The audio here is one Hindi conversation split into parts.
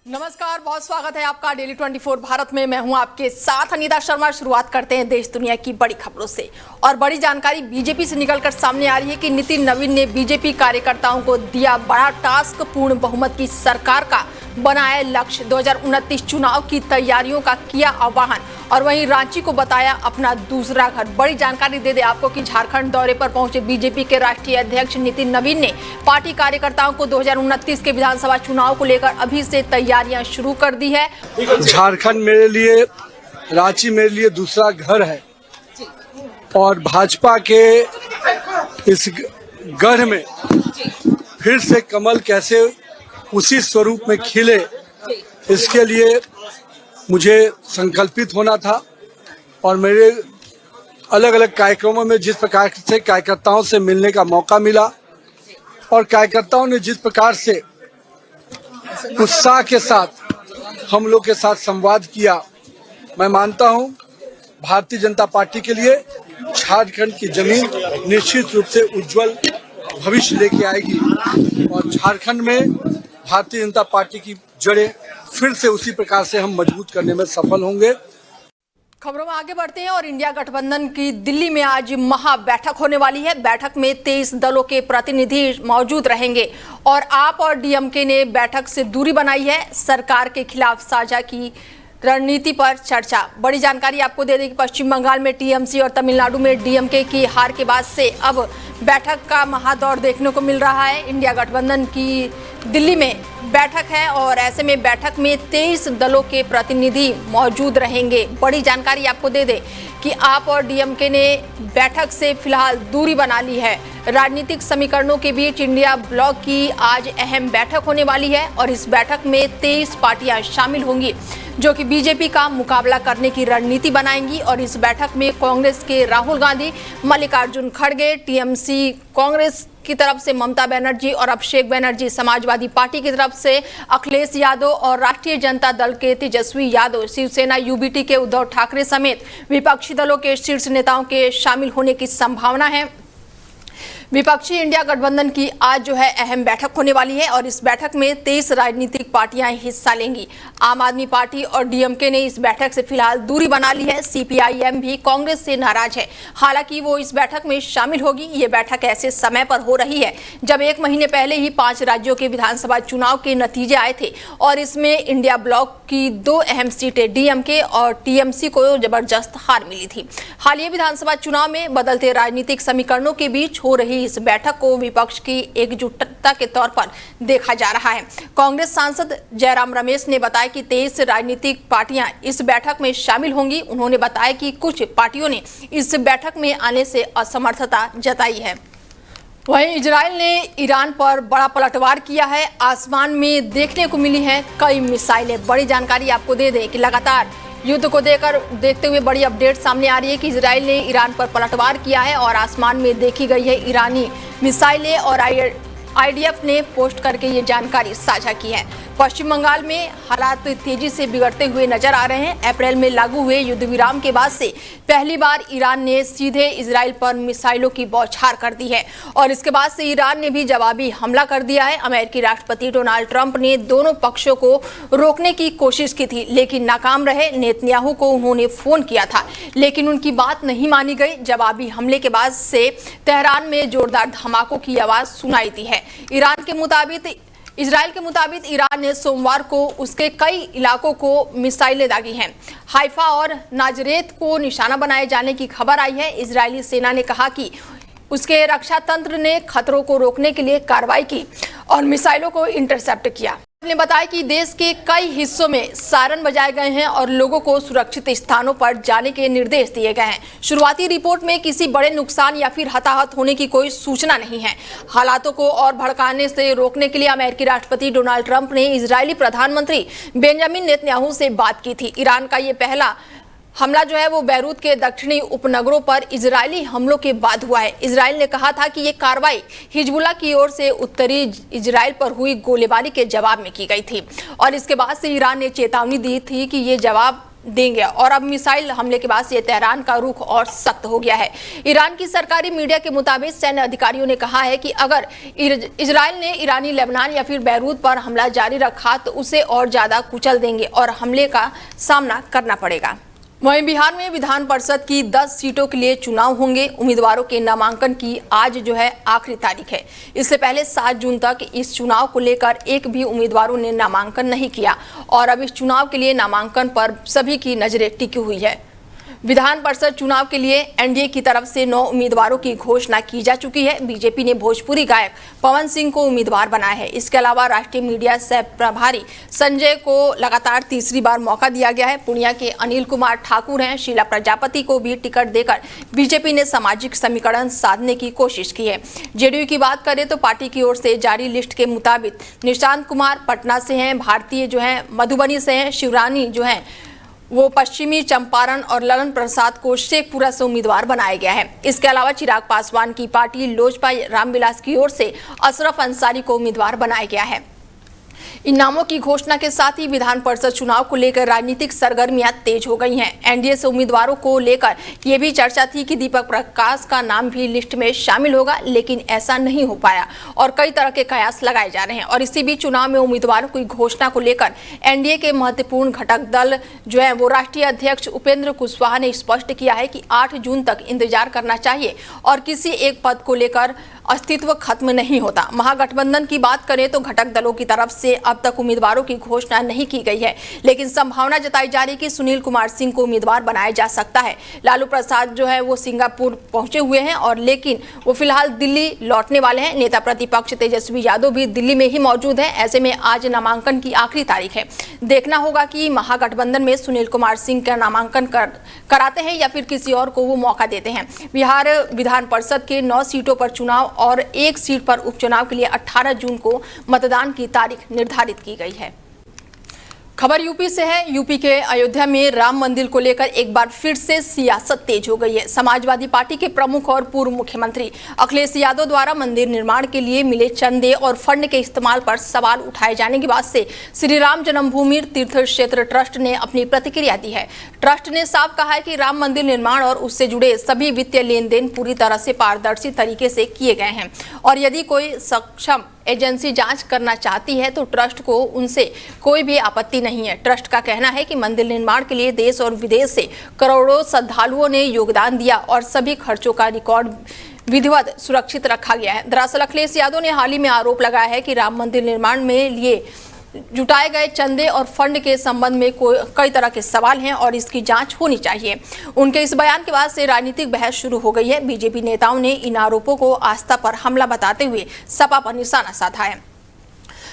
नमस्कार, बहुत स्वागत है आपका डेली 24 भारत में। मैं हूं आपके साथ अनीता शर्मा। शुरुआत करते हैं देश दुनिया की बड़ी खबरों से। और बड़ी जानकारी बीजेपी से निकलकर सामने आ रही है कि नितिन नवीन ने बीजेपी कार्यकर्ताओं को दिया बड़ा टास्क। पूर्ण बहुमत की सरकार का बनाया लक्ष्य, 2029 चुनाव की तैयारियों का किया आह्वान और वहीं रांची को बताया अपना दूसरा घर। बड़ी जानकारी दे दे आपको कि झारखंड दौरे पर पहुंचे बीजेपी के राष्ट्रीय अध्यक्ष नितिन नवीन ने पार्टी कार्यकर्ताओं को 2029 के विधानसभा चुनाव को लेकर अभी से तैयारियां शुरू कर दी है। झारखंड मेरे लिए, रांची मेरे लिए दूसरा घर है और भाजपा के इस गढ़ में फिर से कमल कैसे उसी स्वरूप में खिले, इसके लिए मुझे संकल्पित होना था। और मेरे अलग अलग कार्यक्रमों में जिस प्रकार से कार्यकर्ताओं से मिलने का मौका मिला और कार्यकर्ताओं ने जिस प्रकार से उत्साह के साथ हम लोग के साथ संवाद किया, मैं मानता हूं भारतीय जनता पार्टी के लिए झारखंड की जमीन निश्चित रूप से उज्जवल भविष्य लेके आएगी और झारखंड में भारतीय जनता पार्टी की जड़ें फिर से उसी प्रकार से हम मजबूत करने में सफल होंगे। खबरों में आगे बढ़ते हैं और इंडिया गठबंधन की दिल्ली में आज महा बैठक होने वाली है। बैठक में 23 दलों के प्रतिनिधि मौजूद रहेंगे और आप और डीएमके ने बैठक से दूरी बनाई है। सरकार के खिलाफ साझा की रणनीति पर चर्चा। बड़ी जानकारी आपको दे दें कि पश्चिम बंगाल में टीएमसी और तमिलनाडु में डीएमके की हार के बाद से अब बैठक का महादौर देखने को मिल रहा है। इंडिया गठबंधन की दिल्ली में बैठक है और ऐसे में बैठक में 23 दलों के प्रतिनिधि मौजूद रहेंगे। बड़ी जानकारी आपको दे दें कि आप और डीएमके ने बैठक से फिलहाल दूरी बना ली है। राजनीतिक समीकरणों के बीच इंडिया ब्लॉक की आज अहम बैठक होने वाली है और इस बैठक में 23 पार्टियां शामिल होंगी जो कि बीजेपी का मुकाबला करने की रणनीति बनाएंगी। और इस बैठक में कांग्रेस के राहुल गांधी, मल्लिकार्जुन खड़गे, टीएमसी कांग्रेस की तरफ से ममता बनर्जी और अभिषेक बनर्जी, समाजवादी पार्टी की तरफ से अखिलेश यादव और राष्ट्रीय जनता दल के तेजस्वी यादव, शिवसेना यूबीटी के उद्धव ठाकरे समेत विपक्षी दलों के शीर्ष नेताओं के शामिल होने की संभावना है। विपक्षी इंडिया गठबंधन की आज जो है अहम बैठक होने वाली है और इस बैठक में 23 राजनीतिक पार्टियां हिस्सा लेंगी। आम आदमी पार्टी और डीएमके ने इस बैठक से फिलहाल दूरी बना ली है। सीपीआईएम भी कांग्रेस से नाराज है, हालांकि वो इस बैठक में शामिल होगी। ये बैठक ऐसे समय पर हो रही है जब 1 महीने पहले ही 5 राज्यों के विधानसभा चुनाव के नतीजे आए थे और इसमें इंडिया ब्लॉक की 2 अहम सीटें डीएमके और टीएमसी को जबरदस्त हार मिली थी। हालिया विधानसभा चुनाव में बदलते राजनीतिक समीकरणों के बीच हो रही इस बैठक को विपक्ष की एकजुटता के तौर पर देखा जा रहा है। कांग्रेस सांसद जयराम रमेश ने बताया कि 23 राजनीतिक पार्टियां इस बैठक में शामिल होंगी। उन्होंने बताया कि कुछ पार्टियों ने इस बैठक में आने से असमर्थता जताई है। वहीं इजराइल ने ईरान पर बड़ा पलटवार किया है। आसमान में देखने को मिली हैं कई मिसाइलें। बड़ी जानकारी आपको दे दें कि लगातार युद्ध को देखते हुए बड़ी अपडेट सामने आ रही है कि इजराइल ने ईरान पर पलटवार किया है और आसमान में देखी गई है ईरानी मिसाइलें और आईडीएफ ने पोस्ट करके ये जानकारी साझा की है। पश्चिम बंगाल में हालात तेजी से बिगड़ते हुए नजर आ रहे हैं। अप्रैल में लागू हुए युद्ध विराम के बाद से पहली बार ईरान ने सीधे इजराइल पर मिसाइलों की बौछार कर दी है और इसके बाद से ईरान ने भी जवाबी हमला कर दिया है। अमेरिकी राष्ट्रपति डोनाल्ड ट्रंप ने दोनों पक्षों को रोकने की कोशिश की थी लेकिन नाकाम रहे। नेतन्याहू को उन्होंने फोन किया था लेकिन उनकी बात नहीं मानी गई। जवाबी हमले के बाद से तेहरान में जोरदार धमाकों की आवाज सुनाई दी है। इजराइल के मुताबिक ईरान ने सोमवार को उसके कई इलाकों को मिसाइलें दागी हैं। हाइफा और नाजरेत को निशाना बनाए जाने की खबर आई है। इजरायली सेना ने कहा कि उसके रक्षा तंत्र ने खतरों को रोकने के लिए कार्रवाई की और मिसाइलों को इंटरसेप्ट किया। ने बताया कि देश के कई हिस्सों में सायरन बजाए गए हैं और लोगों को सुरक्षित स्थानों पर जाने के निर्देश दिए गए हैं। शुरुआती रिपोर्ट में किसी बड़े नुकसान या फिर हताहत होने की कोई सूचना नहीं है। हालातों को और भड़काने से रोकने के लिए अमेरिकी राष्ट्रपति डोनाल्ड ट्रंप ने इजरायली प्रधानमंत्री बेंजामिन नेतन्याहू से बात की थी। ईरान का ये पहला हमला जो है वो बैरूत के दक्षिणी उपनगरों पर इजरायली हमलों के बाद हुआ है। इजराइल ने कहा था कि ये कार्रवाई हिजबुल्लाह की ओर से उत्तरी इजराइल पर हुई गोलीबारी के जवाब में की गई थी और इसके बाद से ईरान ने चेतावनी दी थी कि ये जवाब देंगे। और अब मिसाइल हमले के बाद से तेहरान का रुख और सख्त हो गया है। ईरान की सरकारी मीडिया के मुताबिक सैन्य अधिकारियों ने कहा है कि अगर इजराइल ने ईरानी लेबनान या फिर बैरूत पर हमला जारी रखा तो उसे और ज्यादा कुचल देंगे और हमले का सामना करना पड़ेगा। वहीं बिहार में विधान परिषद की 10 सीटों के लिए चुनाव होंगे। उम्मीदवारों के नामांकन की आज आखिरी तारीख है। इससे पहले 7 जून तक इस चुनाव को लेकर एक भी उम्मीदवारों ने नामांकन नहीं किया और अब इस चुनाव के लिए नामांकन पर सभी की नजरें टिकी हुई है। विधान परिषद चुनाव के लिए एनडीए की तरफ से 9 उम्मीदवारों की घोषणा की जा चुकी है। बीजेपी ने भोजपुरी गायक पवन सिंह को उम्मीदवार बनाया है। इसके अलावा राष्ट्रीय मीडिया सह प्रभारी संजय को लगातार तीसरी बार मौका दिया गया है। पूर्णिया के अनिल कुमार ठाकुर हैं। शीला प्रजापति को भी टिकट देकर बीजेपी ने सामाजिक समीकरण साधने की कोशिश की है। जेडीयू की बात करें तो पार्टी की ओर से जारी लिस्ट के मुताबिक निशांत कुमार पटना से हैं, भारतीय मधुबनी से हैं, शिवरानी वो पश्चिमी चंपारण और ललन प्रसाद को शेखपुरा से उम्मीदवार बनाया गया है। इसके अलावा चिराग पासवान की पार्टी लोजपा रामविलास की ओर से अशरफ अंसारी को उम्मीदवार बनाया गया है। इन नामों की घोषणा के साथ ही विधान परिषद चुनाव को लेकर राजनीतिक सरगर्मियां तेज हो गई हैं। एनडीए से उम्मीदवारों को लेकर यह भी चर्चा थी कि दीपक प्रकाश का नाम भी लिस्ट में शामिल होगा, लेकिन ऐसा नहीं हो पाया और कई तरह के कयास लगाए जा रहे हैं। और इसी बीच चुनाव में उम्मीदवारों की घोषणा को लेकर एनडीए के महत्वपूर्ण घटक दल वो राष्ट्रीय अध्यक्ष उपेंद्र कुशवाहा ने स्पष्ट किया है कि 8 जून तक इंतजार करना चाहिए और किसी एक पद को लेकर अस्तित्व खत्म नहीं होता। महागठबंधन की बात करें तो घटक दलों की तरफ से अब तक उम्मीदवारों की घोषणा नहीं की गई है, लेकिन संभावना जताई जा रही है कि सुनील कुमार सिंह को उम्मीदवार बनाया जा सकता है। लालू प्रसाद वो सिंगापुर पहुंचे हुए हैं और लेकिन वो फिलहाल दिल्ली लौटने वाले हैं। नेता प्रतिपक्ष तेजस्वी यादव भी दिल्ली में ही मौजूद है। ऐसे में आज नामांकन की आखिरी तारीख है। देखना होगा कि महागठबंधन में सुनील कुमार सिंह का नामांकन कराते हैं या फिर किसी और को वो मौका देते हैं। बिहार विधान परिषद के 9 सीटों पर चुनाव और 1 सीट पर उपचुनाव के लिए 18 जून को मतदान की तारीख निर्धारित की गई है। खबर यूपी से है। यूपी के अयोध्या में राम मंदिर को लेकर एक बार फिर से सियासत तेज हो गई है। समाजवादी पार्टी के प्रमुख और पूर्व मुख्यमंत्री अखिलेश यादव द्वारा मंदिर निर्माण के लिए मिले चंदे और फंड के इस्तेमाल पर सवाल उठाए जाने के बाद से श्री राम जन्मभूमि तीर्थ क्षेत्र ट्रस्ट ने अपनी प्रतिक्रिया दी है। ट्रस्ट ने साफ कहा है कि राम मंदिर निर्माण और उससे जुड़े सभी वित्तीय लेन देन पूरी तरह से पारदर्शी तरीके से किए गए हैं और यदि कोई सक्षम एजेंसी जांच करना चाहती है तो ट्रस्ट को उनसे कोई भी आपत्ति नहीं है। ट्रस्ट का कहना है कि मंदिर निर्माण के लिए देश और विदेश से करोड़ों श्रद्धालुओं ने योगदान दिया और सभी खर्चों का रिकॉर्ड विधिवत सुरक्षित रखा गया है। दरअसल अखिलेश यादव ने हाल ही में आरोप लगाया है कि राम मंदिर निर्माण में लिए जुटाए गए चंदे और फंड के संबंध में कई तरह के सवाल हैं और इसकी जांच होनी चाहिए। उनके इस बयान के बाद से राजनीतिक बहस शुरू हो गई है। बीजेपी नेताओं ने इन आरोपों को आस्था पर हमला बताते हुए सपा पर निशाना साधा है,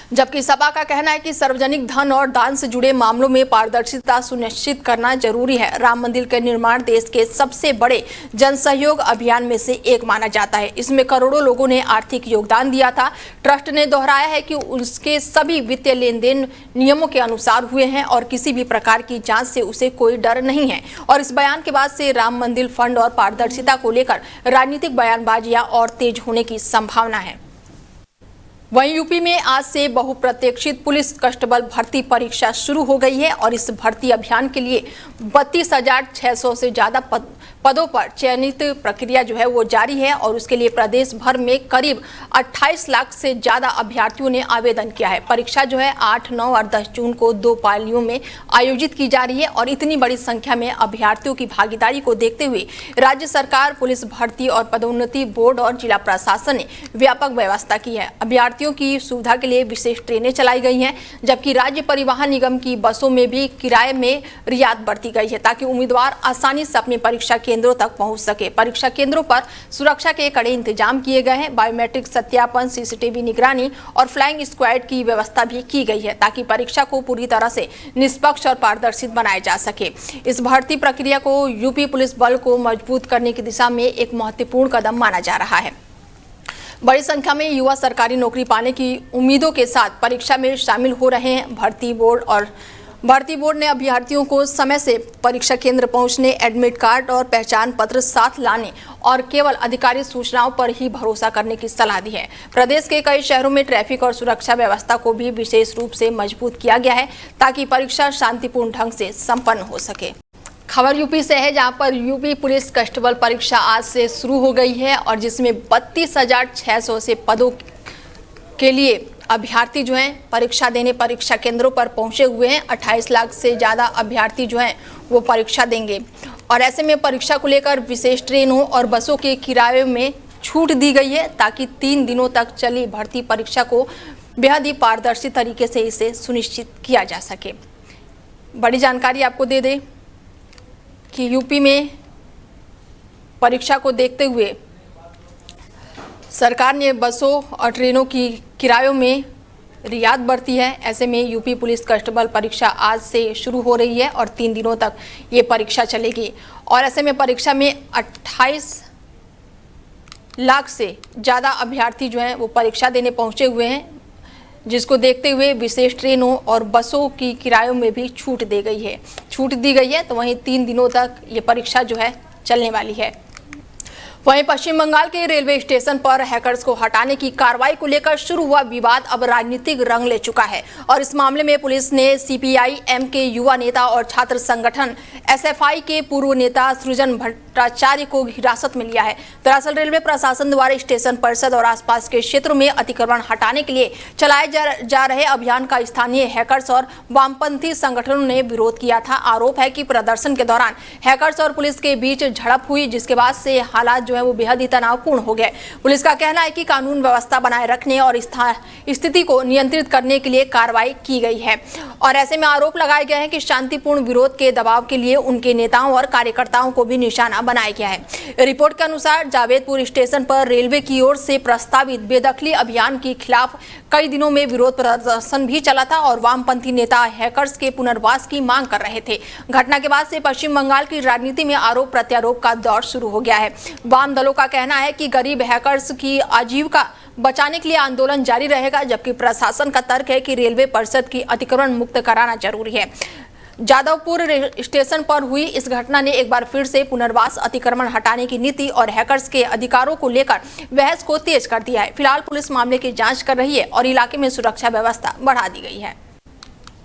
जबकि सपा का कहना है कि सार्वजनिक धन और दान से जुड़े मामलों में पारदर्शिता सुनिश्चित करना जरूरी है। राम मंदिर का निर्माण देश के सबसे बड़े जनसहयोग अभियान में से एक माना जाता है। इसमें करोड़ों लोगों ने आर्थिक योगदान दिया था। ट्रस्ट ने दोहराया है कि उसके सभी वित्तीय लेन देन नियमों के अनुसार हुए हैं और किसी भी प्रकार की जांच से उसे कोई डर नहीं है। और इस बयान के बाद से राम मंदिर फंड और पारदर्शिता को लेकर राजनीतिक बयानबाजियां और तेज होने की संभावना है। वहीं यूपी में आज से बहुप्रतीक्षित पुलिस कांस्टेबल भर्ती परीक्षा शुरू हो गई है और इस भर्ती अभियान के लिए 32,600 से ज्यादा पदों पर चयनित प्रक्रिया वो जारी है और उसके लिए प्रदेश भर में करीब 28 लाख से ज्यादा अभ्यर्थियों ने आवेदन किया है। परीक्षा 8, 9 और 10 जून को 2 पालियों में आयोजित की जा रही है और इतनी बड़ी संख्या में अभ्यर्थियों की भागीदारी को देखते हुए राज्य सरकार, पुलिस भर्ती और पदोन्नति बोर्ड और जिला प्रशासन ने व्यापक व्यवस्था की है। अभ्यर्थियों की सुविधा के लिए विशेष ट्रेनें चलाई गई हैं, जबकि राज्य परिवहन निगम की बसों में भी किराए में रियायत बरती गई है ताकि उम्मीदवार आसानी से अपने परीक्षा केंद्रों तक पहुंच सके। परीक्षा केंद्रों पर सुरक्षा के कड़े इंतजाम किए गए हैं। बायोमेट्रिक सत्यापन, सीसीटीवी निगरानी और फ्लाइंग स्क्वाड की व्यवस्था भी की गई है ताकि परीक्षा को पूरी तरह से निष्पक्ष और पारदर्शी बनाया जा सके। इस भर्ती प्रक्रिया को यूपी पुलिस बल को मजबूत करने की दिशा में एक महत्वपूर्ण कदम माना जा रहा है। बड़ी संख्या में युवा सरकारी नौकरी पाने की उम्मीदों के साथ परीक्षा में शामिल हो रहे हैं। भर्ती बोर्ड और भर्ती बोर्ड ने अभ्यर्थियों को समय से परीक्षा केंद्र पहुंचने, एडमिट कार्ड और पहचान पत्र साथ लाने और केवल आधिकारिक सूचनाओं पर ही भरोसा करने की सलाह दी है। प्रदेश के कई शहरों में ट्रैफिक और सुरक्षा व्यवस्था को भी विशेष रूप से मजबूत किया गया है ताकि परीक्षा शांतिपूर्ण ढंग से संपन्न हो सके। खबर यूपी से है, जहां पर यूपी पुलिस कांस्टेबल परीक्षा आज से शुरू हो गई है और जिसमें 32,600 से पदों के लिए अभ्यर्थी जो हैं परीक्षा देने परीक्षा केंद्रों पर पहुंचे हुए हैं। 28 लाख से ज़्यादा अभ्यर्थी जो हैं वो परीक्षा देंगे और ऐसे में परीक्षा को लेकर विशेष ट्रेनों और बसों के किराए में छूट दी गई है ताकि 3 दिनों तक चली भर्ती परीक्षा को बेहद ही पारदर्शी तरीके से इसे सुनिश्चित किया जा सके। बड़ी जानकारी आपको दे दें कि यूपी में परीक्षा को देखते हुए सरकार ने बसों और ट्रेनों की किरायों में रियायत बरती है। ऐसे में यूपी पुलिस कांस्टेबल परीक्षा आज से शुरू हो रही है और 3 दिनों तक ये परीक्षा चलेगी और ऐसे में परीक्षा में 28 लाख से ज़्यादा अभ्यर्थी जो हैं वो परीक्षा देने पहुंचे हुए हैं, जिसको देखते हुए विशेष ट्रेनों और बसों की किरायों में भी छूट दी गई है। तो वहीं 3 दिनों तक ये परीक्षा जो है चलने वाली है। वहीं पश्चिम बंगाल के रेलवे स्टेशन पर हैकर्स को हटाने की कार्रवाई को लेकर शुरू हुआ विवाद अब राजनीतिक रंग ले चुका है और इस मामले में पुलिस ने सीपीआई-एम के युवा नेता और छात्र संगठन एसएफआई के पूर्व नेता सृजन भट्टाचार्य को हिरासत में लिया है। दरअसल रेलवे प्रशासन द्वारा स्टेशन परिसर और आसपास के क्षेत्रों में अतिक्रमण हटाने के लिए चलाए जा रहे अभियान का स्थानीय हैकर्स और वामपंथी संगठनों ने विरोध किया था। आरोप है कि प्रदर्शन के दौरान हैकर्स और पुलिस के बीच झड़प हुई, जिसके बाद से हालात वो बेहद ही तनावपूर्ण हो गए। पुलिस का कहना है कि कानून व्यवस्था बनाए रखने और स्थिति को नियंत्रित करने के लिए कार्रवाई की गई है और ऐसे में आरोप लगाए गए हैं कि शांतिपूर्ण विरोध के दबाव के लिए उनके नेताओं और कार्यकर्ताओं को भी निशाना बनाया गया है। रिपोर्ट के अनुसार जावेदपुर स्टेशन पर रेलवे की ओर से प्रस्तावित बेदखली अभियान के खिलाफ कई दिनों में विरोध प्रदर्शन भी चला था और वामपंथी नेता हैकर्स के पुनर्वास की मांग कर रहे थे। घटना के बाद से पश्चिम बंगाल की राजनीति में आरोप प्रत्यारोप का दौर शुरू हो गया है। वाम दलों का कहना है कि गरीब हैकर्स की आजीविका बचाने के लिए आंदोलन जारी रहेगा, जबकि प्रशासन का तर्क है कि रेलवे परिषद की अतिक्रमण मुक्त कराना जरूरी है। जादवपुर स्टेशन पर हुई इस घटना ने एक बार फिर से पुनर्वास, अतिक्रमण हटाने की नीति और हैकर्स के अधिकारों को लेकर बहस को तेज कर दिया है। फिलहाल पुलिस मामले की जांच कर रही है और इलाके में सुरक्षा व्यवस्था बढ़ा दी गई है।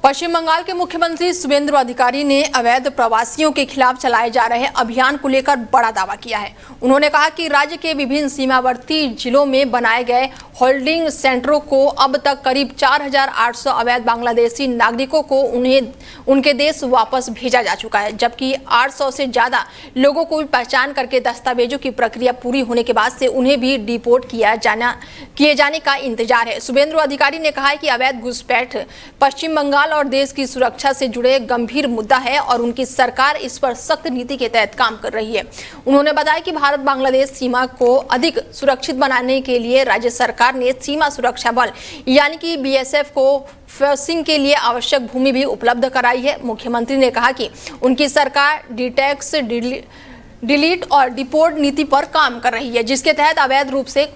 पश्चिम बंगाल के मुख्यमंत्री शुभेंदु अधिकारी ने अवैध प्रवासियों के खिलाफ चलाए जा रहे अभियान को लेकर बड़ा दावा किया है। उन्होंने कहा कि राज्य के विभिन्न सीमावर्ती जिलों में बनाए गए होल्डिंग सेंटरों को अब तक करीब 4,800 अवैध बांग्लादेशी नागरिकों को उनके देश वापस भेजा जा चुका है, जबकि 800 से ज्यादा लोगों को पहचान करके दस्तावेजों की प्रक्रिया पूरी होने के बाद से उन्हें भी डिपोर्ट किए जाने का इंतजार है। शुभेंदु अधिकारी ने कहा है कि अवैध घुसपैठ पश्चिम बंगाल और देश की सुरक्षा से जुड़े गंभीर मुद्दा है और उनकी सरकार इस पर सख्त नीति के तहत काम कर रही है। उन्होंने बताया कि भारत बांग्लादेश सीमा को अधिक सुरक्षित बनाने के लिए राज्य सरकार ने सीमा सुरक्षा बल यानी कि बीएसएफ को फेंसिंग के लिए आवश्यक भूमि भी उपलब्ध कराई है। मुख्यमंत्री ने कहा कि उनकी सरकार डिटेक्स, डिलीट और डिपोर्ट नीति पर काम कर रही है, जिसके तहत अवैध रूप से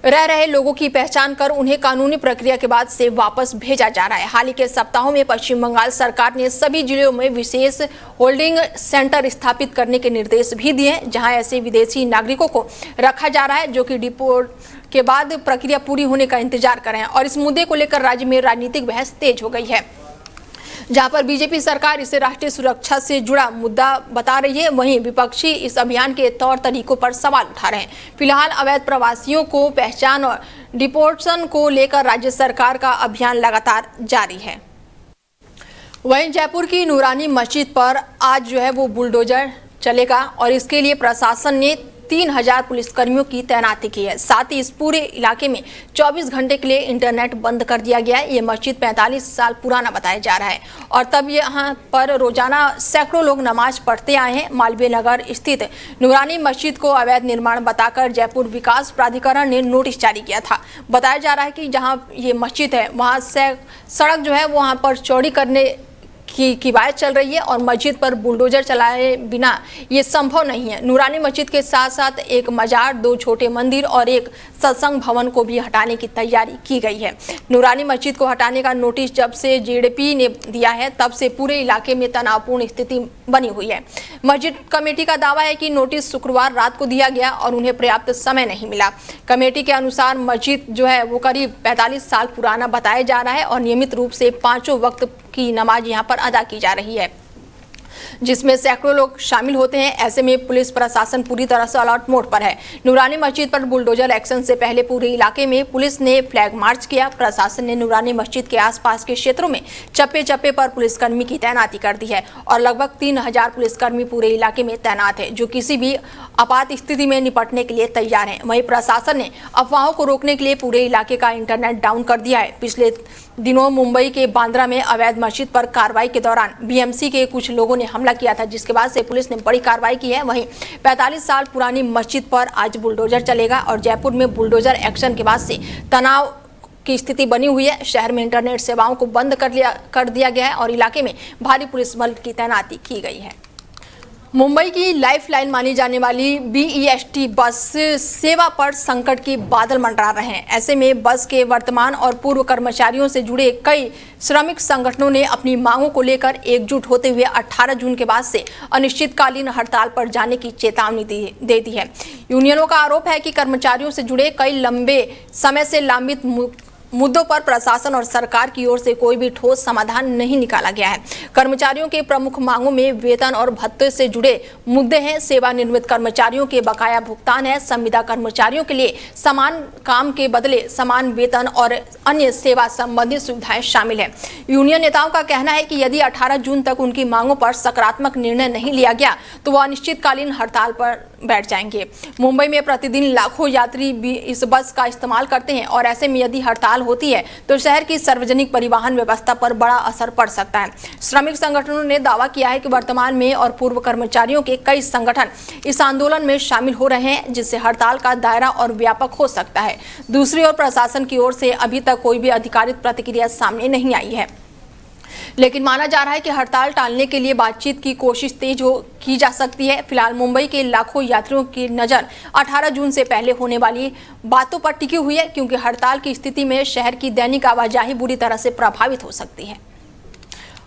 रह रहे लोगों की पहचान कर उन्हें कानूनी प्रक्रिया के बाद से वापस भेजा जा रहा है। हाल ही के सप्ताहों में पश्चिम बंगाल सरकार ने सभी जिलों में विशेष होल्डिंग सेंटर स्थापित करने के निर्देश भी दिए, जहां ऐसे विदेशी नागरिकों को रखा जा रहा है जो कि डिपोर्ट के बाद प्रक्रिया पूरी होने का इंतजार कर रहे हैं और इस मुद्दे को लेकर राज्य में राजनीतिक बहस तेज हो गई है, जहां पर बीजेपी सरकार इसे राष्ट्रीय सुरक्षा से जुड़ा मुद्दा बता रही है। वहीं विपक्षी इस अभियान के तौर तरीकों पर सवाल उठा रहे हैं। फिलहाल अवैध प्रवासियों को पहचान और डिपोर्टेशन को लेकर राज्य सरकार का अभियान लगातार जारी है। वहीं जयपुर की नूरानी मस्जिद पर आज जो है वो बुलडोजर चलेगा और इसके लिए प्रशासन ने 3,000 पुलिसकर्मियों की तैनाती की है। साथ ही इस पूरे इलाके में 24 घंटे के लिए इंटरनेट बंद कर दिया गया है। ये मस्जिद 45 साल पुराना बताया जा रहा है और तब यहाँ पर रोजाना सैकड़ों लोग नमाज पढ़ते आए हैं। मालवीय नगर स्थित नूरानी मस्जिद को अवैध निर्माण बताकर जयपुर विकास प्राधिकरण ने नोटिस जारी किया था। बताया जा रहा है कि जहाँ ये मस्जिद है वहाँ से सड़क जो है वहाँ पर चौड़ी करने की किवायत चल रही है और मस्जिद पर बुलडोजर चलाए बिना ये संभव नहीं है। नूरानी मस्जिद के साथ साथ एक मजार, 2 छोटे मंदिर और एक सत्संग भवन को भी हटाने की तैयारी की गई है। नूरानी मस्जिद को हटाने का नोटिस जब से जेडीपी ने दिया है तब से पूरे इलाके में तनावपूर्ण स्थिति बनी हुई है। मस्जिद कमेटी का दावा है कि नोटिस शुक्रवार रात को दिया गया और उन्हें पर्याप्त समय नहीं मिला। कमेटी के अनुसार मस्जिद जो है वो करीब 45 साल पुराना बताया जा रहा है और नियमित रूप से 5 वक्त की नमाज यहाँ पर अदा की जा रही है, जिसमें सैकड़ों लोग शामिल होते हैं। ऐसे में पुलिस प्रशासन पूरी तरह से अलर्ट मोड पर है। नूरानी मस्जिद पर बुलडोजर एक्शन से पहले पूरे इलाके में पुलिस ने फ्लैग मार्च किया। प्रशासन ने नूरानी मस्जिद के आसपास के क्षेत्रों में चप्पे चप्पे पर पुलिसकर्मी की तैनाती कर दी है और लगभग 3000 पुलिसकर्मी पूरे इलाके में तैनात है, जो किसी भी आपात स्थिति में निपटने के लिए तैयार हैं। वहीं प्रशासन ने अफवाहों को रोकने के लिए पूरे इलाके का इंटरनेट डाउन कर दिया है। पिछले दिनों मुंबई के बांद्रा में अवैध मस्जिद पर कार्रवाई के दौरान बीएमसी के कुछ लोगों ने हमला किया था, जिसके बाद से पुलिस ने बड़ी कार्रवाई की है। वहीं 45 साल पुरानी मस्जिद पर आज बुलडोजर चलेगा और जयपुर में बुलडोजर एक्शन के बाद से तनाव की स्थिति बनी हुई है। शहर में इंटरनेट सेवाओं को बंद कर दिया गया है और इलाके में भारी पुलिस बल की तैनाती की गई है। मुंबई की लाइफलाइन मानी जाने वाली बीईएसटी बस सेवा पर संकट के बादल मंडरा रहे हैं। ऐसे में बस के वर्तमान और पूर्व कर्मचारियों से जुड़े कई श्रमिक संगठनों ने अपनी मांगों को लेकर एकजुट होते हुए 18 जून के बाद से अनिश्चितकालीन हड़ताल पर जाने की चेतावनी दे दी है। यूनियनों का आरोप है कि कर्मचारियों से जुड़े कई लंबे समय से लंबित मुद्दों पर प्रशासन और सरकार की ओर से कोई भी ठोस समाधान नहीं निकाला गया है। कर्मचारियों के प्रमुख मांगों में वेतन और भत्ते से जुड़े मुद्दे हैं, सेवानिवृत्त कर्मचारियों के बकाया भुगतान है, संविदा कर्मचारियों के लिए समान काम के बदले समान वेतन और अन्य सेवा संबंधी सुविधाएं शामिल है। यूनियन नेताओं का कहना है कि यदि 18 जून तक उनकी मांगों पर सकारात्मक निर्णय नहीं लिया गया तो वह अनिश्चितकालीन हड़ताल पर बैठ जाएंगे। मुंबई में प्रतिदिन लाखों यात्री भी इस बस का इस्तेमाल करते हैं और ऐसे में यदि हड़ताल होती है तो शहर की सार्वजनिक परिवहन व्यवस्था पर बड़ा असर पड़ सकता है। श्रमिक संगठनों ने दावा किया है कि वर्तमान में और पूर्व कर्मचारियों के कई संगठन इस आंदोलन में शामिल हो रहे हैं, जिससे हड़ताल का दायरा और व्यापक हो सकता है। दूसरी ओर प्रशासन की ओर से अभी तक कोई भी आधिकारिक प्रतिक्रिया सामने नहीं आई है, लेकिन माना जा रहा है कि हड़ताल टालने के लिए बातचीत की कोशिश तेज की जा सकती है। फिलहाल मुंबई के लाखों यात्रियों की नज़र 18 जून से पहले होने वाली बातों पर टिकी हुई है, क्योंकि हड़ताल की स्थिति में शहर की दैनिक आवाजाही बुरी तरह से प्रभावित हो सकती है।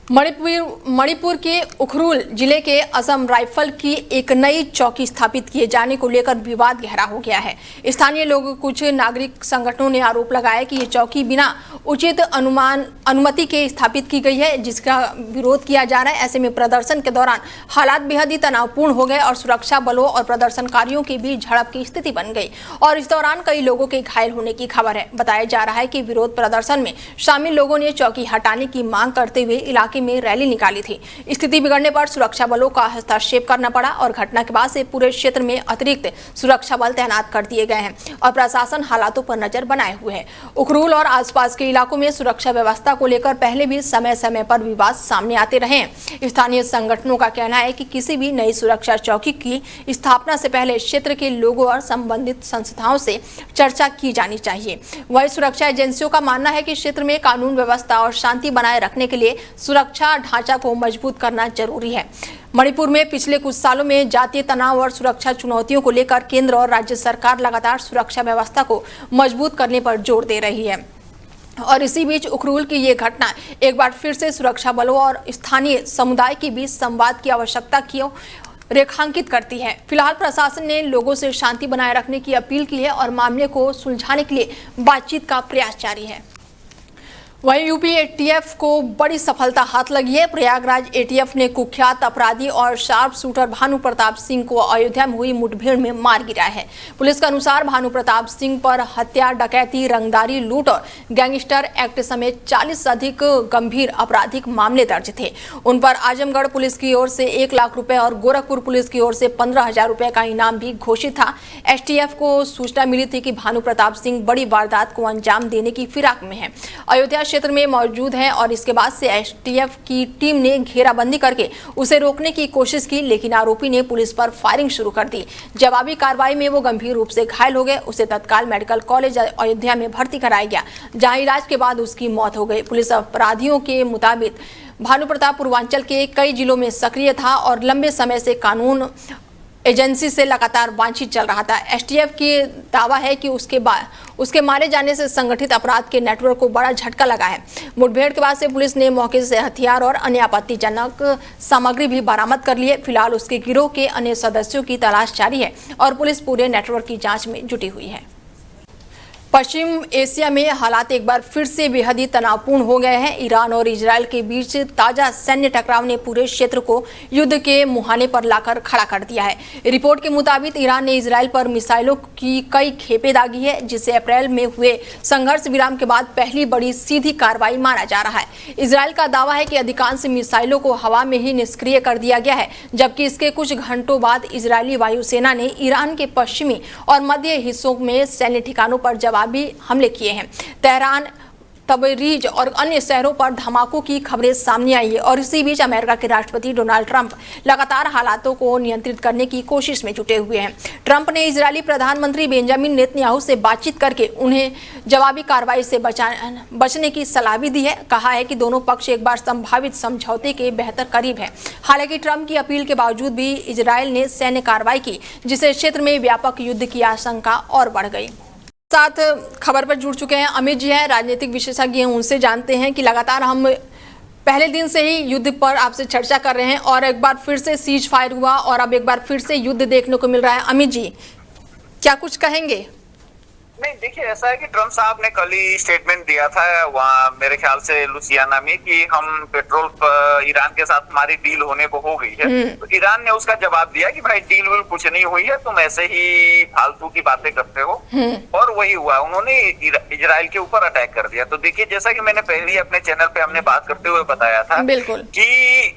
मणिपुर के उखरुल जिले के असम राइफल की एक नई चौकी स्थापित किए जाने को लेकर विवाद गहरा हो गया है। स्थानीय लोग, कुछ नागरिक संगठनों ने आरोप लगाया कि ये चौकी बिना उचित अनुमति के स्थापित की गई है, जिसका विरोध किया जा रहा है। ऐसे में प्रदर्शन के दौरान हालात बेहद ही तनावपूर्ण हो गए और सुरक्षा बलों और प्रदर्शनकारियों के बीच झड़प की स्थिति बन गई और इस दौरान कई लोगों के घायल होने की खबर है। बताया जा रहा है कि विरोध प्रदर्शन में शामिल लोगों ने चौकी हटाने की मांग करते हुए इलाके में रैली निकाली थी। स्थिति बिगड़ने पर सुरक्षा बलों का हस्तक्षेप करना पड़ा और घटना के बाद से पूरे क्षेत्र में अतिरिक्त सुरक्षा बल तैनात कर दिए गए हैं और प्रशासन हालातों पर नजर बनाए हुए है। उखरूल और आसपास के इलाकों में सुरक्षा व्यवस्था को लेकर पहले भी समय समय पर विवाद सामने आते रहे हैं। स्थानीय संगठनों का कहना है कि किसी भी नई सुरक्षा चौकी की स्थापना से पहले क्षेत्र के लोगों और संबंधित संस्थाओं से चर्चा की जानी चाहिए। वही सुरक्षा एजेंसियों का मानना है कि क्षेत्र में कानून व्यवस्था और शांति बनाए रखने के लिए सुरक्षा ढांचा को मजबूत करना जरूरी है। मणिपुर में पिछले कुछ सालों में जातीय तनाव और सुरक्षा चुनौतियों को लेकर केंद्र और राज्य सरकार लगातार सुरक्षा व्यवस्था को मजबूत करने पर जोर दे रही है और इसी बीच उखरूल की ये घटना एक बार फिर से सुरक्षा बलों और स्थानीय समुदाय के बीच संवाद की आवश्यकता की रेखांकित करती है। फिलहाल प्रशासन ने लोगों से शांति बनाए रखने की अपील की है और मामले को सुलझाने के लिए बातचीत का प्रयास जारी है। वहीं यूपी एटीएफ को बड़ी सफलता हाथ लगी है। प्रयागराज एटीएफ ने कुख्यात अपराधी और शार्प शूटर भानु प्रताप सिंह को अयोध्या में हुई मुठभेड़ में मार गिराया है। पुलिस के अनुसार भानु प्रताप सिंह पर हत्या, डकैती, रंगदारी, लूट और गैंगस्टर एक्ट समेत 40 से अधिक गंभीर आपराधिक मामले दर्ज थे। उन पर आजमगढ़ पुलिस की ओर से 1 लाख रुपए और गोरखपुर पुलिस की ओर से 15,000 रुपए का इनाम भी घोषित था। एसटीएफ को सूचना मिली थी कि भानु प्रताप सिंह बड़ी वारदात को अंजाम देने की फिराक में है, अयोध्या क्षेत्र में मौजूद है और इसके बाद से एसटीएफ की टीम ने घेराबंदी करके उसे रोकने की कोशिश की, लेकिन आरोपी ने पुलिस पर फायरिंग शुरू कर दी। जवाबी कार्रवाई में वो गंभीर रूप से घायल हो गए। उसे तत्काल मेडिकल कॉलेज अयोध्या में भर्ती कराया गया, जहां इलाज के बाद उसकी मौत हो गई। पुलिस अपराधियों के मुताबिक भानु प्रताप पूर्वांचल के कई जिलों में सक्रिय था और लंबे समय से कानून एजेंसी से लगातार बातचीत चल रहा था। एसटीएफ की दावा है कि उसके मारे जाने से संगठित अपराध के नेटवर्क को बड़ा झटका लगा है। मुठभेड़ के बाद से पुलिस ने मौके से हथियार और अन्य आपत्तिजनक सामग्री भी बरामद कर ली है। फिलहाल उसके गिरोह के अन्य सदस्यों की तलाश जारी है और पुलिस पूरे नेटवर्क की जांच में जुटी हुई है। पश्चिम एशिया में हालात एक बार फिर से बेहद ही तनावपूर्ण हो गए हैं। ईरान और इजरायल के बीच ताजा सैन्य टकराव ने पूरे क्षेत्र को युद्ध के मुहाने पर लाकर खड़ा कर दिया है। रिपोर्ट के मुताबिक ईरान ने इजरायल पर मिसाइलों की कई खेपें दागी है, जिसे अप्रैल में हुए संघर्ष विराम के बाद पहली बड़ी सीधी कार्रवाई माना जा रहा है। इजरायल का दावा है कि अधिकांश मिसाइलों को हवा में ही निष्क्रिय कर दिया गया है, जबकि इसके कुछ घंटों बाद इजरायली वायुसेना ने ईरान के पश्चिमी और मध्य हिस्सों में सैन्य ठिकानों पर जवाबी हमले किए हैं। तेहरान, तबरीज और अन्य शहरों पर धमाकों की खबरें सामने आई है और इसी बीच अमेरिका के राष्ट्रपति डोनाल्ड ट्रंप लगातार हालातों को नियंत्रित करने की कोशिश में जुटे हुए हैं। ट्रंप ने इजरायली प्रधानमंत्री बेंजामिन नेतन्याहू से बातचीत करके उन्हें जवाबी कार्रवाई से बचने की सलाह भी दी है। कहा है कि दोनों पक्ष एक बार संभावित समझौते के बेहतर करीब है। हालांकि ट्रंप की अपील के बावजूद भी इजरायल ने सैन्य कार्रवाई की, जिससे क्षेत्र में व्यापक युद्ध की आशंका और बढ़ गई। साथ खबर पर जुड़ चुके हैं अमित जी हैं, राजनीतिक विशेषज्ञ हैं, उनसे जानते हैं कि लगातार हम पहले दिन से ही युद्ध पर आपसे चर्चा कर रहे हैं और एक बार फिर से सीज फायर हुआ और अब एक बार फिर से युद्ध देखने को मिल रहा है। अमित जी, क्या कुछ कहेंगे? नहीं, देखिए, ऐसा है कि ट्रम्प साहब ने कल ही स्टेटमेंट दिया था वहाँ मेरे ख्याल से लुसियाना में कि हम पेट्रोल ईरान के साथ हमारी डील होने को हो गई है। तो ईरान ने उसका जवाब दिया कि भाई डील विल कुछ नहीं हुई है, तुम ऐसे ही फालतू की बातें करते हो। और वही हुआ, उन्होंने इजराइल के ऊपर अटैक कर दिया। तो देखिए, जैसा कि मैंने पहले ही अपने चैनल पे हमने बात करते हुए बताया था कि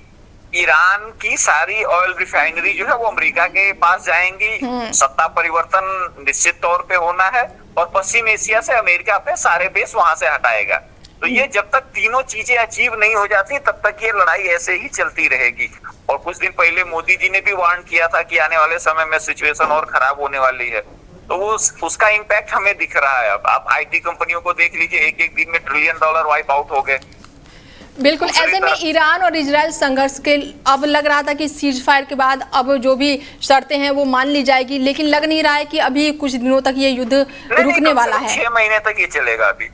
ईरान की सारी ऑयल रिफाइनरी जो है वो अमेरिका के पास जाएंगी। सत्ता परिवर्तन निश्चित तौर पे होना है और पश्चिम एशिया से अमेरिका अपने सारे बेस वहां से हटाएगा। तो ये जब तक तीनों चीजें अचीव नहीं हो जाती तब तक ये लड़ाई ऐसे ही चलती रहेगी। और कुछ दिन पहले मोदी जी ने भी वार्न किया था कि आने वाले समय में सिचुएशन और खराब होने वाली है। तो वो उसका इम्पैक्ट हमें दिख रहा है। अब आप आईटी कंपनियों को देख लीजिए, एक एक दिन में $1 ट्रिलियन वाइप आउट हो गए। बिल्कुल, ऐसे में ईरान और इजरायल संघर्ष के अब लग रहा था कि सीज फायर के बाद अब जो भी शर्तें हैं वो मान ली जाएगी, लेकिन लग नहीं रहा है कि अभी कुछ दिनों तक ये युद्ध रुकने वाला है। 6 महीने तक ये चलेगा। अभी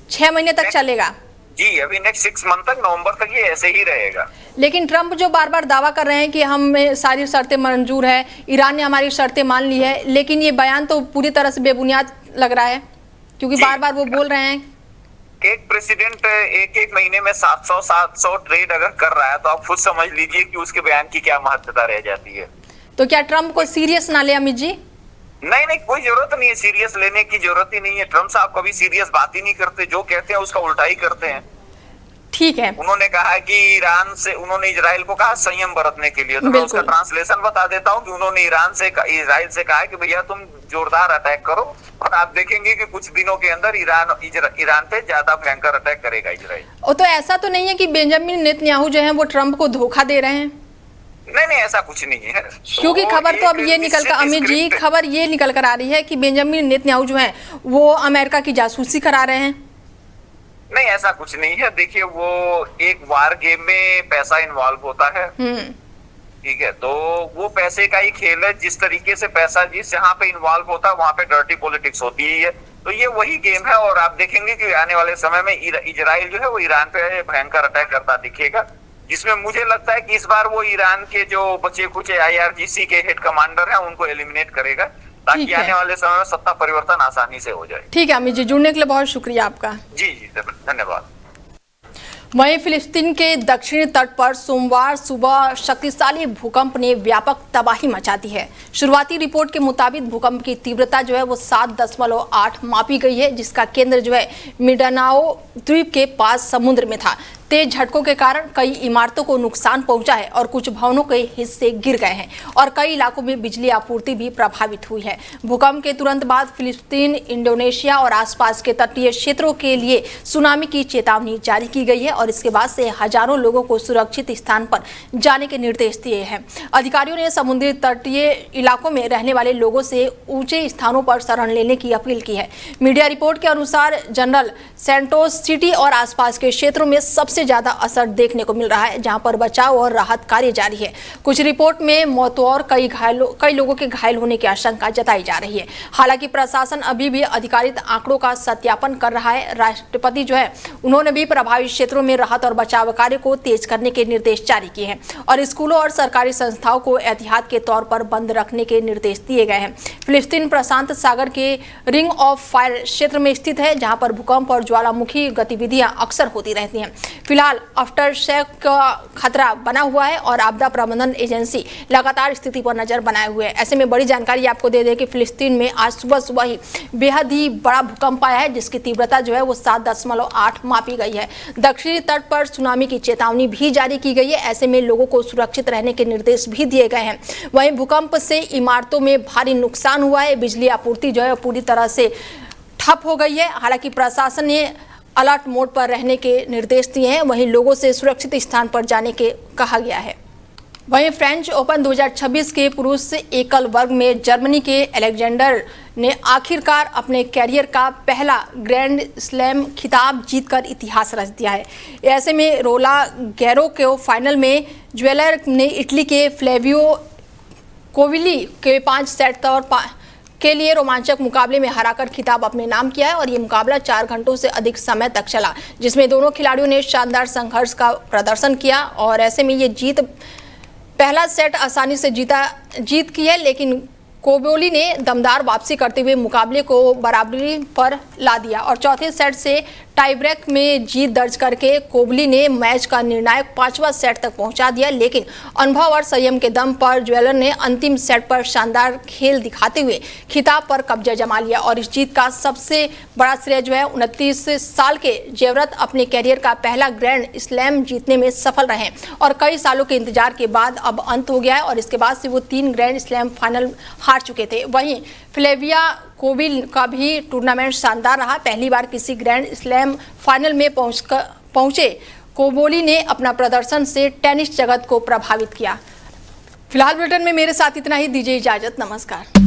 6 महीने तक चलेगा जी। अभी नेक्स्ट 6 मंथ तक, नवंबर तक ये ऐसे ही रहेगा। लेकिन ट्रंप जो बार बार दावा कर रहे हैं कि हमें सारी शर्तें मंजूर है, ईरान ने हमारी शर्तें मान ली है, लेकिन ये बयान तो पूरी तरह से बेबुनियाद लग रहा है, क्योंकि बार बार वो बोल रहे हैं एक प्रेसिडेंट एक महीने में 700 ट्रेड अगर कर रहा है तो आप खुद समझ लीजिए कि उसके बयान की क्या महत्वता रह जाती है। तो क्या ट्रंप को सीरियस ना ले अमित जी? नहीं, कोई जरूरत नहीं है, सीरियस लेने की जरूरत ही नहीं है। ट्रंप साहब कभी सीरियस बात ही नहीं करते, जो कहते हैं उसका उल्टा ही करते हैं। ठीक है, उन्होंने कहा कि उन्होंने इजराइल को कहा संयम बरतने के लिए। तो मैं उसका ट्रांसलेशन बता देता हूँ कि उन्होंने इजराइल से कहा कि भैया तुम जोरदार अटैक करो, और आप देखेंगे कि कुछ दिनों के अंदर ईरान पे ज्यादा भयंकर अटैक करेगा इजराइल। तो ऐसा तो नहीं है कि बेंजामिन नेतन्याहू जो है वो ट्रंप को धोखा दे रहे हैं? नहीं, ऐसा कुछ नहीं है। क्योंकि खबर तो अब ये निकल कर अमित जी, खबर ये निकल कर आ रही है कि बेंजामिन नेतन्याहू जो है वो अमेरिका की जासूसी करा रहे हैं। नहीं, ऐसा कुछ नहीं है। देखिए, वो एक वार गेम में पैसा इन्वॉल्व होता है, ठीक है, तो वो पैसे का ही खेल है। जिस तरीके से पैसा जिस जहाँ पे इन्वॉल्व होता है वहां पे डर्टी पॉलिटिक्स होती ही है। तो ये वही गेम है और आप देखेंगे कि आने वाले समय में इजराइल जो है वो ईरान पे भयंकर अटैक करता दिखेगा, जिसमें मुझे लगता है कि इस बार वो ईरान के जो बचे कुचे IRGC के हेड कमांडर हैं उनको एलिमिनेट करेगा, ताकि आने वाले समय में सत्ता परिवर्तन आसानी से हो जाए। ठीक है अमित जी, जुड़ने के लिए बहुत शुक्रिया आपका। जी, धन्यवाद। वहीं फिलिस्तीन के दक्षिणी तट पर सोमवार सुबह शक्तिशाली भूकंप ने व्यापक तबाही मचा दी है। शुरुआती रिपोर्ट के मुताबिक भूकंप की तीव्रता जो है वो 7.8 मापी गई है, जिसका केंद्र जो है मिंडानाओ द्वीप के पास समुद्र में था। तेज झटकों के कारण कई इमारतों को नुकसान पहुंचा है और कुछ भवनों के हिस्से गिर गए हैं और कई इलाकों में बिजली आपूर्ति भी प्रभावित हुई है। भूकंप के तुरंत बाद फिलिस्तीन, इंडोनेशिया और आसपास के तटीय क्षेत्रों के लिए सुनामी की चेतावनी जारी की गई है और इसके बाद से हजारों लोगों को सुरक्षित स्थान पर जाने के निर्देश दिए हैं। अधिकारियों ने समुद्री तटीय इलाकों में रहने वाले लोगों से ऊंचे स्थानों पर शरण लेने की अपील की है। मीडिया रिपोर्ट के अनुसार जनरल सैंटोस सिटी और आसपास के क्षेत्रों में सबसे सबसे ज्यादा असर देखने को मिल रहा है, जहां पर बचाव और राहत कार्य जारी है। कुछ रिपोर्ट में मौतों और कई लोगों के घायल होने की आशंका जताई जा रही है। हालांकि प्रशासन अभी भी अधिकारिक आंकड़ों का सत्यापन कर रहा है। राष्ट्रपति जो है उन्होंने भी प्रभावित क्षेत्रों में राहत और बचाव कार्य को तेज करने के निर्देश जारी किए हैं और स्कूलों और सरकारी संस्थाओं को एहतियात के तौर पर बंद रखने के निर्देश दिए गए हैं। फिलिस्तीन प्रशांत सागर के रिंग ऑफ फायर क्षेत्र में स्थित है, जहां पर भूकंप और ज्वालामुखी गतिविधियां अक्सर होती रहती हैं। फिलहाल आफ्टर शॉक का खतरा बना हुआ है और आपदा प्रबंधन एजेंसी लगातार स्थिति पर नजर बनाए हुए है। ऐसे में बड़ी जानकारी आपको दे दें कि फिलिस्तीन में आज सुबह ही बेहद ही बड़ा भूकंप आया है, जिसकी तीव्रता जो है वो 7.8 मापी गई है। दक्षिणी तट पर सुनामी की चेतावनी भी जारी की गई है। ऐसे में लोगों को सुरक्षित रहने के निर्देश भी दिए गए हैं। वहीं भूकंप से इमारतों में भारी नुकसान हुआ है। बिजली आपूर्ति जो है पूरी तरह से ठप हो गई है। हालांकि प्रशासन ने अलर्ट मोड पर रहने के निर्देश दिए हैं। वहीं लोगों से सुरक्षित स्थान पर जाने के कहा गया है। वहीं फ्रेंच ओपन 2026 के पुरुष एकल वर्ग में जर्मनी के अलेक्जेंडर ने आखिरकार अपने कैरियर का पहला ग्रैंड स्लैम खिताब जीतकर इतिहास रच दिया है। ऐसे में रोला गैरो के फाइनल में ज्वेलर ने इटली के फ्लेवियो कोविली के 5 सेट के लिए रोमांचक मुकाबले में हराकर खिताब अपने नाम किया है और ये मुकाबला 4 घंटों से अधिक समय तक चला, जिसमें दोनों खिलाड़ियों ने शानदार संघर्ष का प्रदर्शन किया और ऐसे में ये पहला सेट आसानी से जीत की है, लेकिन कोबोली ने दमदार वापसी करते हुए मुकाबले को बराबरी पर ला दिया और चौथे सेट से टाई ब्रेक में जीत दर्ज करके कोबली ने मैच का निर्णायक 5वां सेट तक पहुंचा दिया। लेकिन अनुभव और संयम के दम पर ज्वेलर ने अंतिम सेट पर शानदार खेल दिखाते हुए खिताब पर कब्जा जमा लिया और इस जीत का सबसे बड़ा श्रेय जो है 29 साल के जेवरत अपने कैरियर का पहला ग्रैंड स्लैम जीतने में सफल रहे और कई सालों के इंतजार के बाद अब अंत हो गया है और इसके बाद से वो 3 ग्रैंड स्लैम फाइनल हार चुके थे। वहीं फ्लेविया कोविल का भी टूर्नामेंट शानदार रहा। पहली बार किसी ग्रैंड स्लैम फाइनल में पहुंचे कोबोली ने अपना प्रदर्शन से टेनिस जगत को प्रभावित किया। फिलहाल ब्रिटेन में मेरे साथ इतना ही। दीजिए इजाजत, नमस्कार।